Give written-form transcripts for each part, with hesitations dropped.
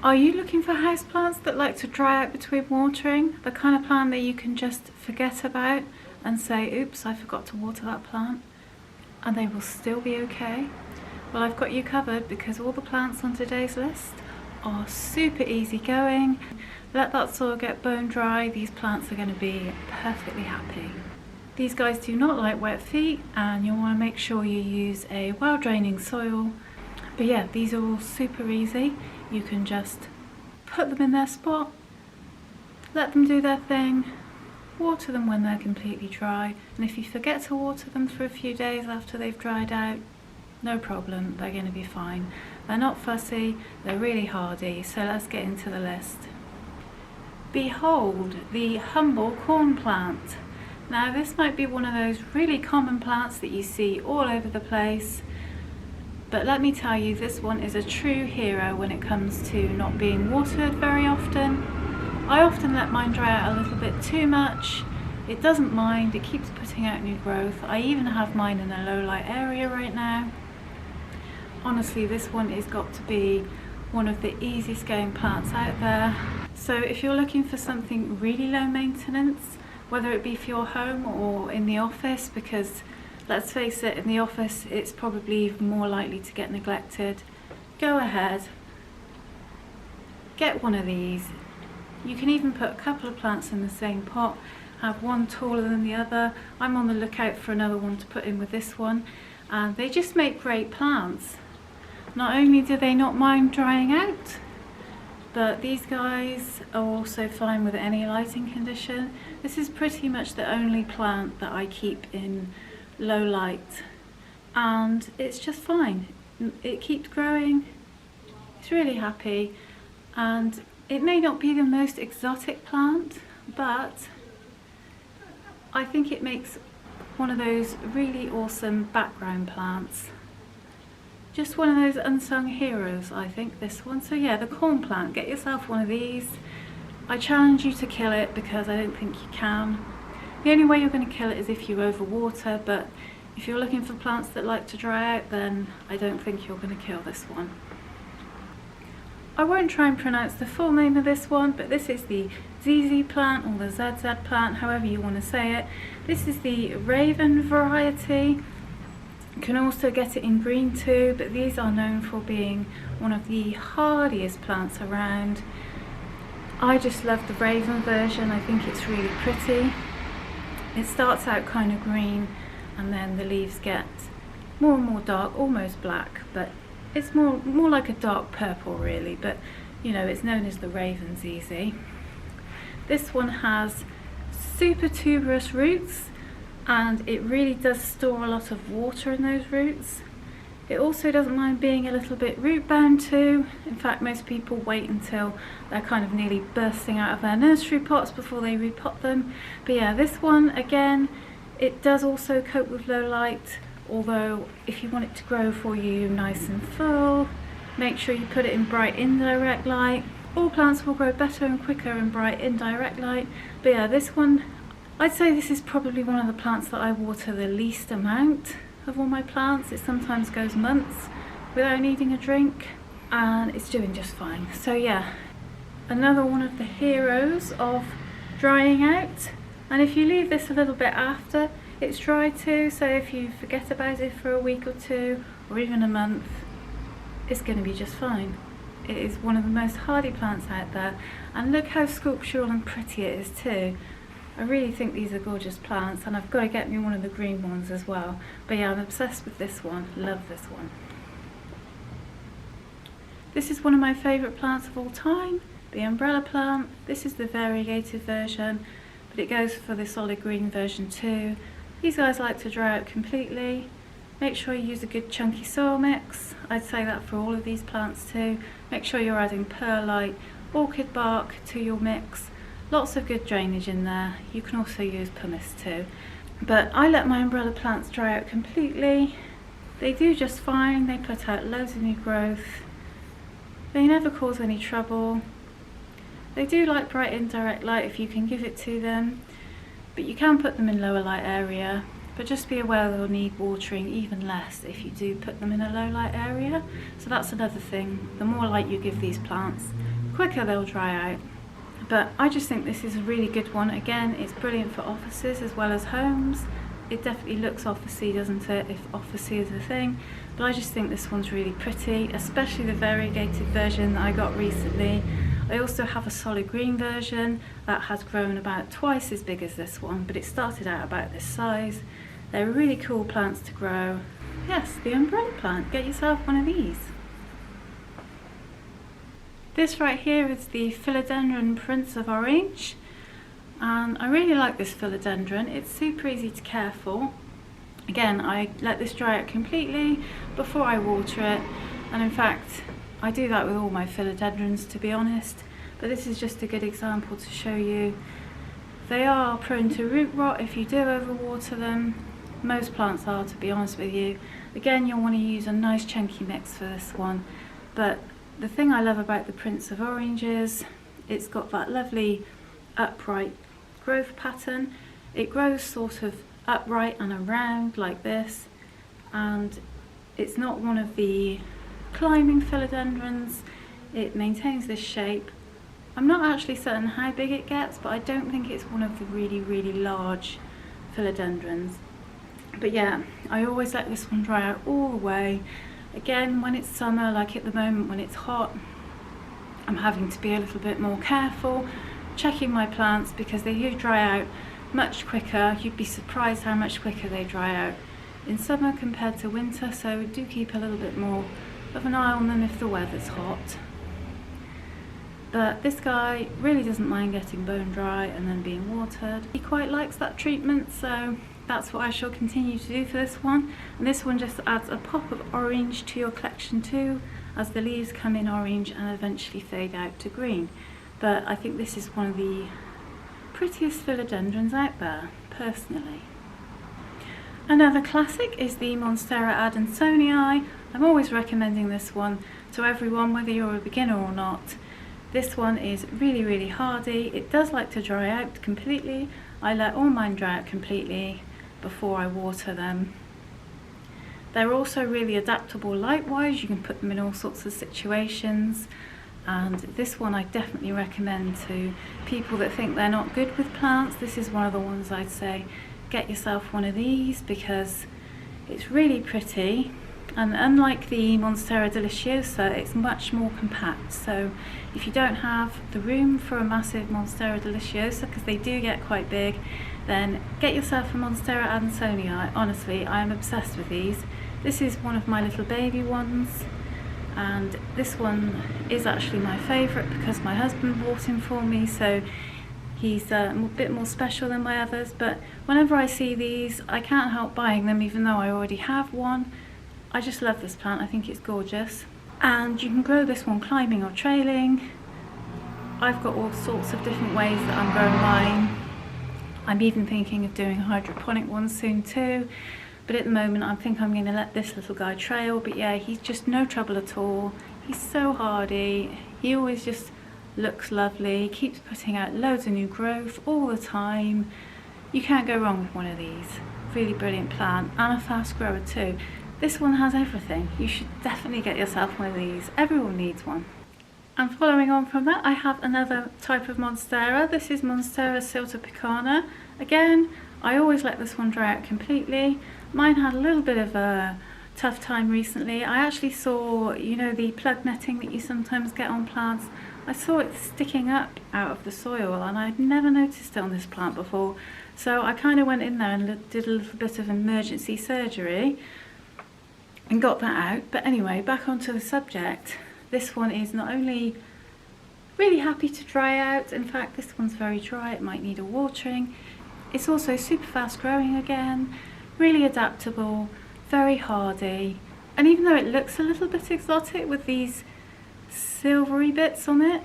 Are you looking for houseplants that like to dry out between watering? The kind of plant that you can just forget about and say, oops, I forgot to water that plant, and they will still be okay? Well, I've got you covered, because all the plants on today's list are super easy going. Let that soil get bone dry, these plants are going to be perfectly happy. These guys do not like wet feet, and you'll want to make sure you use a well draining soil. But yeah, these are all super easy. You can just put them in their spot, let them do their thing, water them when they're completely dry, and if you forget to water them for a few days after they've dried out, no problem, they're going to be fine. They're not fussy, they're really hardy, so let's get into the list. Behold, the humble corn plant. Now this might be one of those really common plants that you see all over the place, but let me tell you, this one is a true hero when it comes to not being watered very often. I often let mine dry out a little bit too much. It doesn't mind, it keeps putting out new growth. I even have mine in a low light area right now. Honestly, this one has got to be one of the easiest going plants out there. So if you're looking for something really low maintenance, whether it be for your home or in the office, because let's face it, in the office it's probably even more likely to get neglected, go ahead, get one of these. You can even put a couple of plants in the same pot, have one taller than the other. I'm on the lookout for another one to put in with this one, and they just make great plants. Not only do they not mind drying out, but these guys are also fine with any lighting condition. This is pretty much the only plant that I keep in low light, and it's just fine. It keeps growing, it's really happy, and it may not be the most exotic plant, but I think it makes one of those really awesome background plants. Just one of those unsung heroes, I think, this one. So yeah, the corn plant, get yourself one of these. I challenge you to kill it, because I don't think you can. The only way you're going to kill it is if you overwater, but if you're looking for plants that like to dry out, then I don't think you're going to kill this one. I won't try and pronounce the full name of this one, but this is the ZZ plant, or the ZZ plant, however you want to say it. This is the Raven variety. You can also get it in green too, but these are known for being one of the hardiest plants around. I just love the Raven version, I think it's really pretty. It starts out kind of green, and then the leaves get more and more dark, almost black, but it's more like a dark purple really, but you know, it's known as the Raven ZZ. This one has super tuberous roots, and it really does store a lot of water in those roots. It also doesn't mind being a little bit root bound too. In fact, most people wait until they're kind of nearly bursting out of their nursery pots before they repot them. But yeah, this one, again, it does also cope with low light, although if you want it to grow for you nice and full, make sure you put it in bright indirect light. All plants will grow better and quicker in bright indirect light. But yeah, this one, I'd say this is probably one of the plants that I water the least amount of all my plants. It sometimes goes months without needing a drink, and it's doing just fine. So yeah, another one of the heroes of drying out. And if you leave this a little bit after it's dry too, so if you forget about it for a week or two, or even a month, it's going to be just fine. It is one of the most hardy plants out there, and look how sculptural and pretty it is too. I really think these are gorgeous plants, and I've got to get me one of the green ones as well. But yeah, I'm obsessed with this one, love this one. This is one of my favourite plants of all time, the umbrella plant. This is the variegated version, but it goes for the solid green version too. These guys like to dry out completely. Make sure you use a good chunky soil mix. I'd say that for all of these plants too. Make sure you're adding perlite, orchid bark to your mix. Lots of good drainage in there. You can also use pumice too. But I let my umbrella plants dry out completely. They do just fine. They put out loads of new growth. They never cause any trouble. They do like bright indirect light if you can give it to them, but you can put them in lower light area. but just be aware they'll need watering even less if you do put them in a low light area. So that's another thing, the more light you give these plants, the quicker they'll dry out. But I just think this is a really good one. Again, it's brilliant for offices as well as homes. It definitely looks officey, doesn't it, if officey is a thing. But I just think this one's really pretty, especially the variegated version that I got recently. I also have a solid green version that has grown about twice as big as this one, but it started out about this size. They're really cool plants to grow. Yes, the umbrella plant, get yourself one of these. This right here is the Filodendron Prince of Orange, and I really like this philodendron. It's super easy to care for. Again, I let this dry out completely before I water it, and in fact I do that with all my philodendrons, to be honest, but this is just a good example to show you. They are prone to root rot if you do overwater them. Most plants are, to be honest with you. Again, you'll want to use a nice chunky mix for this one, but the thing I love about the Prince of Orange is it's got that lovely upright growth pattern. It grows sort of upright and around like this, and it's not one of the climbing philodendrons. It maintains this shape. I'm not actually certain how big it gets, but I don't think it's one of the really large philodendrons. But yeah, I always let this one dry out all the way. Again, when it's summer, like at the moment when it's hot, I'm having to be a little bit more careful checking my plants because they do dry out much quicker. You'd be surprised how much quicker they dry out in summer compared to winter, so do keep a little bit more of an eye on them if the weather's hot. But this guy really doesn't mind getting bone dry and then being watered. He quite likes that treatment, so that's what I shall continue to do for this one. And this one just adds a pop of orange to your collection too, as the leaves come in orange and eventually fade out to green. But I think this is one of the prettiest philodendrons out there, personally. Another classic is the Monstera adansonii. I'm always recommending this one to everyone, whether you're a beginner or not. This one is really hardy. It does like to dry out completely. I let all mine dry out completely before I water them. They're also really adaptable light-wise. You can put them in all sorts of situations. And this one I definitely recommend to people that think they're not good with plants. This is one of the ones I'd say get yourself one of these because it's really pretty, and unlike the Monstera deliciosa, it's much more compact. So if you don't have the room for a massive Monstera deliciosa, because they do get quite big, then get yourself a Monstera adansonii. Honestly, I am obsessed with these. This is one of my little baby ones, and this one is actually my favourite because my husband bought him for me, so he's a bit more special than my others. But whenever I see these, I can't help buying them even though I already have one. I just love this plant, I think it's gorgeous. And you can grow this one climbing or trailing. I've got all sorts of different ways that I'm growing mine. I'm even thinking of doing hydroponic ones soon too. But at the moment I think I'm going to let this little guy trail. But yeah, he's just no trouble at all. He's so hardy. He always just looks lovely. He keeps putting out loads of new growth all the time. You can't go wrong with one of these. Really brilliant plant, and a fast grower too. This one has everything. You should definitely get yourself one of these. Everyone needs one. And following on from that, I have another type of Monstera. This is Monstera silta picana. Again, I always let this one dry out completely. Mine had a little bit of a tough time recently. I actually saw, you know, the plug netting that you sometimes get on plants. I saw it sticking up out of the soil, and I'd never noticed it on this plant before. So I kind of went in there and did a little bit of emergency surgery and got that out. But anyway, back onto the subject. This one is not only really happy to dry out, in fact this one's very dry, it might need a watering. It's also super fast growing again, really adaptable, very hardy, and even though it looks a little bit exotic with these silvery bits on it,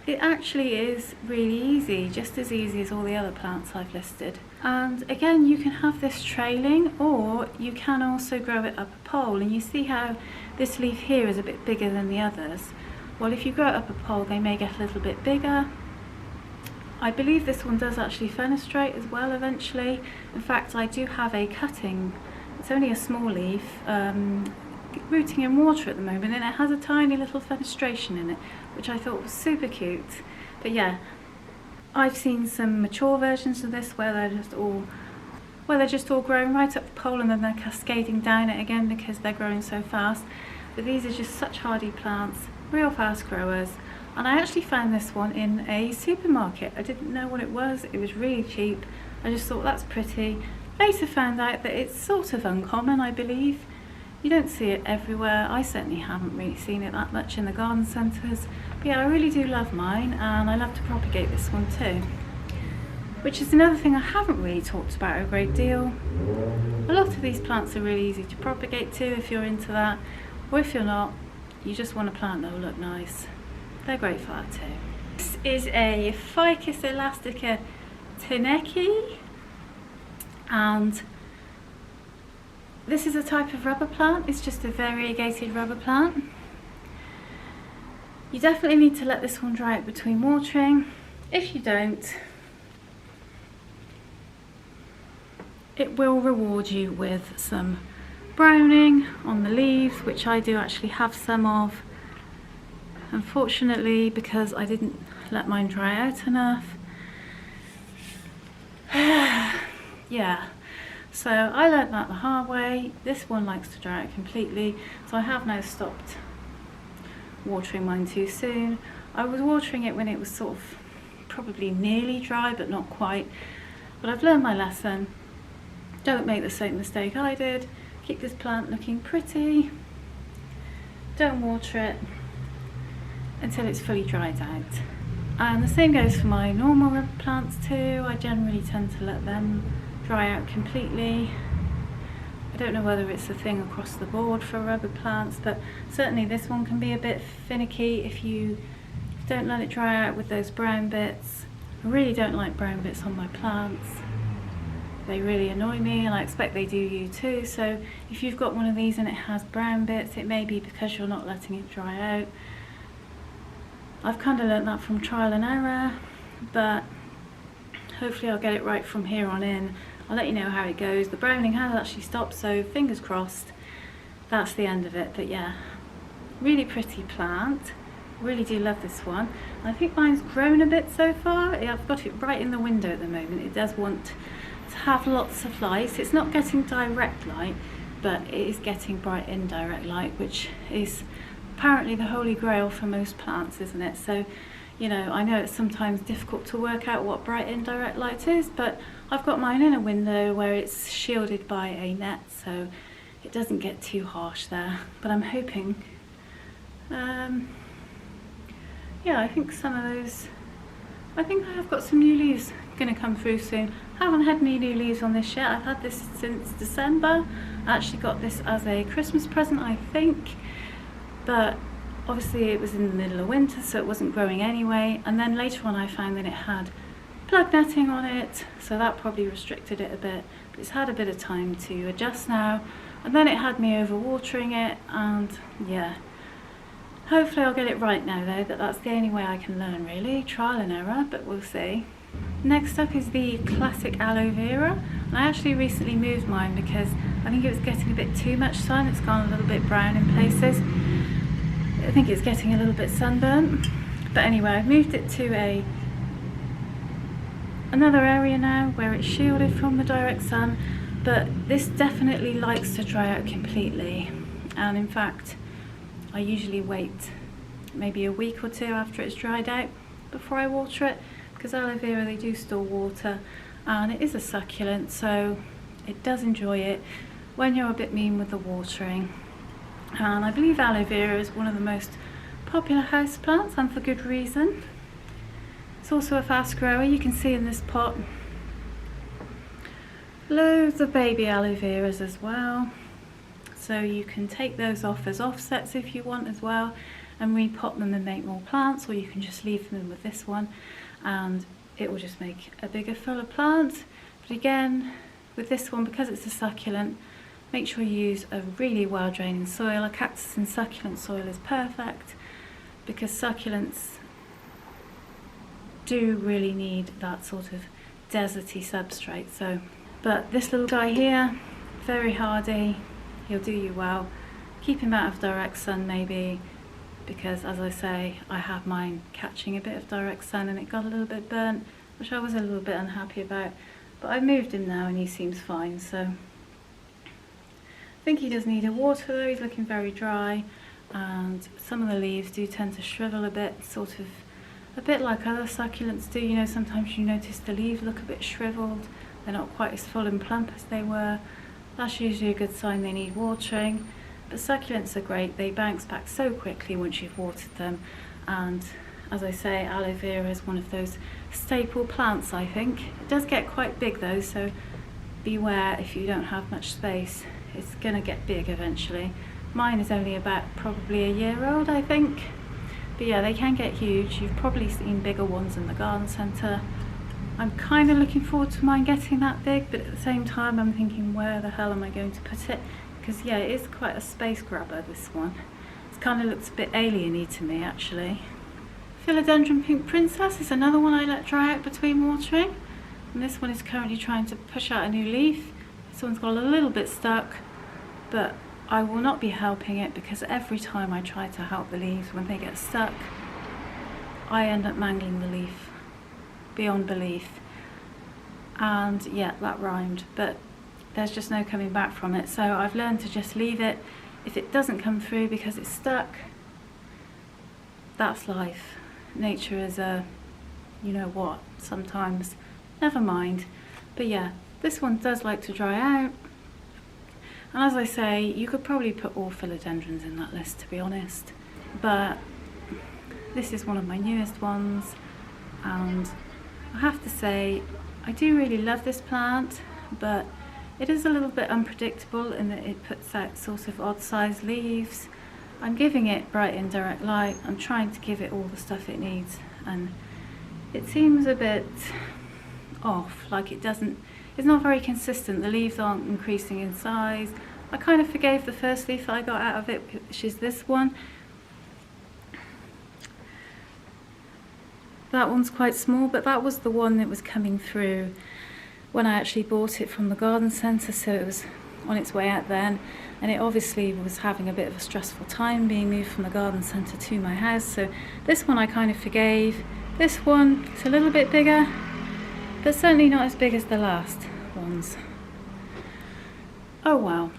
it actually is really easy, just as easy as all the other plants I've listed. And again, you can have this trailing, or you can also grow it up a pole. And you see how this leaf here is a bit bigger than the others. Well, if you grow it up a pole, they may get a little bit bigger. I believe this one does actually fenestrate as well eventually. In fact, I do have a cutting, it's only a small leaf, rooting in water at the moment, and it has a tiny little fenestration in it, which I thought was super cute. But yeah, I've seen some mature versions of this where they're just all growing right up the pole and then they're cascading down it again because they're growing so fast. But these are just such hardy plants, real fast growers. And I actually found this one in a supermarket. I didn't know what it was really cheap. I just thought that's pretty. Later found out that it's sort of uncommon, I believe. You don't see it everywhere. I certainly haven't really seen it that much in the garden centres. But yeah, I really do love mine, and I love to propagate this one too. Which is another thing I haven't really talked about a great deal. A lot of these plants are really easy to propagate too if you're into that. Or if you're not, you just want a plant that will look nice. They're great for that too. This is a Ficus elastica teni, and this is a type of rubber plant. It's just a variegated rubber plant. You definitely need to let this one dry out between watering. If you don't, it will reward you with some browning on the leaves, which I do actually have some of. Unfortunately, because I didn't let mine dry out enough. Yeah, so I learnt that the hard way. This one likes to dry out completely, so I have now stopped watering mine too soon. I was watering it when it was sort of probably nearly dry, but not quite. But I've learned my lesson. Don't make the same mistake I did. Keep this plant looking pretty. Don't water it until it's fully dried out. And the same goes for my normal rubber plants too. I generally tend to let them dry out completely. I don't know whether it's a thing across the board for rubber plants, but certainly this one can be a bit finicky if you don't let it dry out with those brown bits. I really don't like brown bits on my plants. They really annoy me, and I expect they do you too. So if you've got one of these and it has brown bits, it may be because you're not letting it dry out. I've kind of learnt that from trial and error, but hopefully I'll get it right from here on in. I'll let you know how it goes. The browning has actually stopped, so fingers crossed that's the end of it. But yeah, really pretty plant. Really do love this one. I think mine's grown a bit so far. I've got it right in the window at the moment. It does want to have lots of light. It's not getting direct light, but it is getting bright indirect light, which is apparently the holy grail for most plants, isn't it? So, you know, I know it's sometimes difficult to work out what bright indirect light is, but I've got mine in a window where it's shielded by a net, so it doesn't get too harsh there. But I'm hoping, yeah, I think some of those, I think I have got some new leaves going to come through soon. I haven't had any new leaves on this yet. I've had this since December. I actually got this as a Christmas present, I think. But obviously it was in the middle of winter, so it wasn't growing anyway. And then later on I found that it had plug netting on it, so that probably restricted it a bit. But it's had a bit of time to adjust now. And then it had me overwatering it, and yeah. Hopefully I'll get it right now though, that's the only way I can learn really. Trial and error, but we'll see. Next up is the classic aloe vera. And I actually recently moved mine because I think it was getting a bit too much sun. It's gone a little bit brown in places. I think it's getting a little bit sunburnt. But anyway, I've moved it to another area now where it's shielded from the direct sun. But this definitely likes to dry out completely. And in fact, I usually wait maybe a week or two after it's dried out before I water it, because aloe vera, they do store water, and it is a succulent, so it does enjoy it when you're a bit mean with the watering. And I believe aloe vera is one of the most popular house plants, and for good reason. It's also a fast grower. You can see in this pot loads of baby aloe veras as well. So you can take those off as offsets if you want as well, and repot them and make more plants, or you can just leave them with this one and it will just make a bigger fuller plant. But again, with this one, because it's a succulent, make sure you use a really well draining soil. A cactus and succulent soil is perfect, because succulents do really need that sort of deserty substrate. So, but this little guy here, very hardy, he'll do you well. Keep him out of direct sun maybe, because as I say, I had mine catching a bit of direct sun and it got a little bit burnt, which I was a little bit unhappy about. But I've moved him now and he seems fine. So I think he does need a water though, he's looking very dry, and some of the leaves do tend to shrivel a bit, sort of a bit like other succulents do. You know, sometimes you notice the leaves look a bit shriveled, they're not quite as full and plump as they were. That's usually a good sign they need watering. But succulents are great, they bounce back so quickly once you've watered them. And as I say, aloe vera is one of those staple plants, I think. It does get quite big though, so beware if you don't have much space. It's gonna get big eventually. Mine is only about probably a year old, I think. But yeah, they can get huge. You've probably seen bigger ones in the garden centre. I'm kind of looking forward to mine getting that big, but at the same time I'm thinking, where the hell am I going to put it? Because yeah, it is quite a space grabber, this one. It kind of looks a bit alien-y to me actually. Filodendron Pink Princess is another one I let dry out between watering. And this one is currently trying to push out a new leaf. This one's got a little bit stuck, but I will not be helping it because every time I try to help the leaves when they get stuck, I end up mangling the leaf beyond belief. And yeah, that rhymed, but there's just no coming back from it. So I've learned to just leave it. If it doesn't come through because it's stuck, that's life. Nature is a, you know what, sometimes. Never mind. But yeah, this one does like to dry out. And as I say, you could probably put all philodendrons in that list, to be honest. But this is one of my newest ones. And I have to say, I do really love this plant, but it is a little bit unpredictable in that it puts out sort of odd sized leaves. I'm giving it bright indirect light. I'm trying to give it all the stuff it needs, and it seems a bit off, like it's not very consistent. The leaves aren't increasing in size. I kind of forgave the first leaf that I got out of it, which is this one. That one's quite small, but that was the one that was coming through when I actually bought it from the garden centre, so it was on its way out then, and it obviously was having a bit of a stressful time being moved from the garden centre to my house, so this one I kind of forgave. This one, it's a little bit bigger, but certainly not as big as the last ones. Oh well,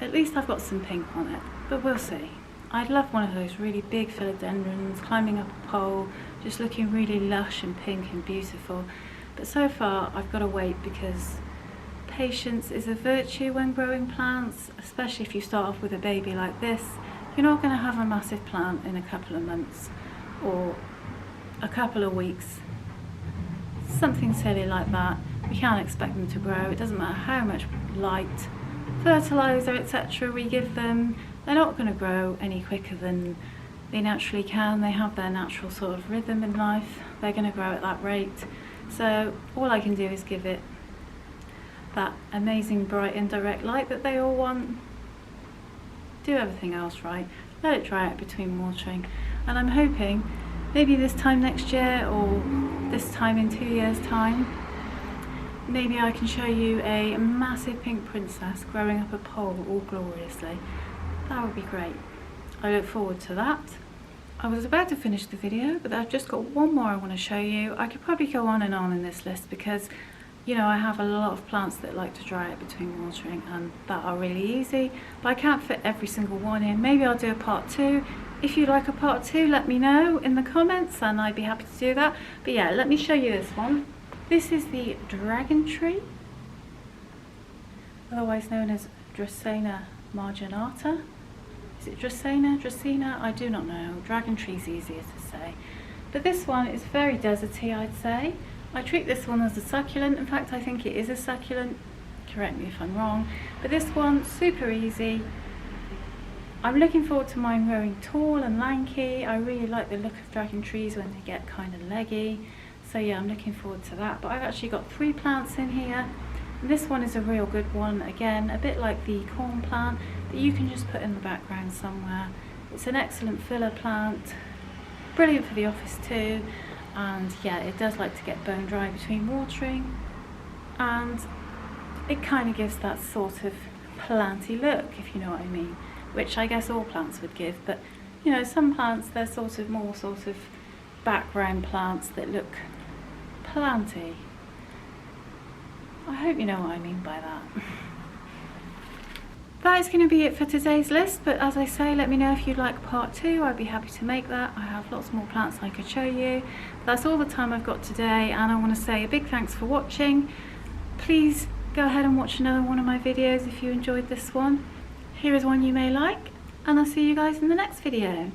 at least I've got some pink on it, but we'll see. I'd love one of those really big philodendrons climbing up a pole, just looking really lush and pink and beautiful. But so far I've got to wait, because patience is a virtue when growing plants, especially if you start off with a baby like this. You're not going to have a massive plant in a couple of months or a couple of weeks. Something silly like that. We can't expect them to grow. It doesn't matter how much light, fertiliser, etc. we give them. They're not going to grow any quicker than they naturally can. They have their natural sort of rhythm in life. They're going to grow at that rate. So all I can do is give it that amazing bright indirect light that they all want. Do everything else right. Let it dry out between watering. And I'm hoping maybe this time next year, or this time in 2 years' time, maybe I can show you a massive pink princess growing up a pole all gloriously. That would be great. I look forward to that. I was about to finish the video, but I've just got one more I want to show you. I could probably go on and on in this list because, you know, I have a lot of plants that like to dry out between watering and that are really easy, but I can't fit every single one in. Maybe I'll do a part 2. If you'd like a part 2, let me know in the comments and I'd be happy to do that. But yeah, let me show you this one. This is the dragon tree, otherwise known as Dracaena marginata. Is it Dracaena? I do not know. Dragon tree's easier to say. But this one is very deserty, I'd say. I treat this one as a succulent. In fact, I think it is a succulent. Correct me if I'm wrong. But this one, super easy. I'm looking forward to mine growing tall and lanky. I really like the look of dragon trees when they get kind of leggy. So yeah, I'm looking forward to that. But I've actually got 3 plants in here. And this one is a real good one. Again, a bit like the corn plant that you can just put in the background somewhere. It's an excellent filler plant. Brilliant for the office too. and yeah, it does like to get bone dry between watering, and it kind of gives that sort of planty look, if you know what I mean, which I guess all plants would give, but you know, some plants, they're sort of more sort of background plants that look planty. I hope you know what I mean by that. That is going to be it for today's list, but as I say, let me know if you'd like part 2. I'd be happy to make that. I have lots more plants I could show you. That's all the time I've got today, and I want to say a big thanks for watching. Please go ahead and watch another one of my videos if you enjoyed this one. Here is one you may like, and I'll see you guys in the next video.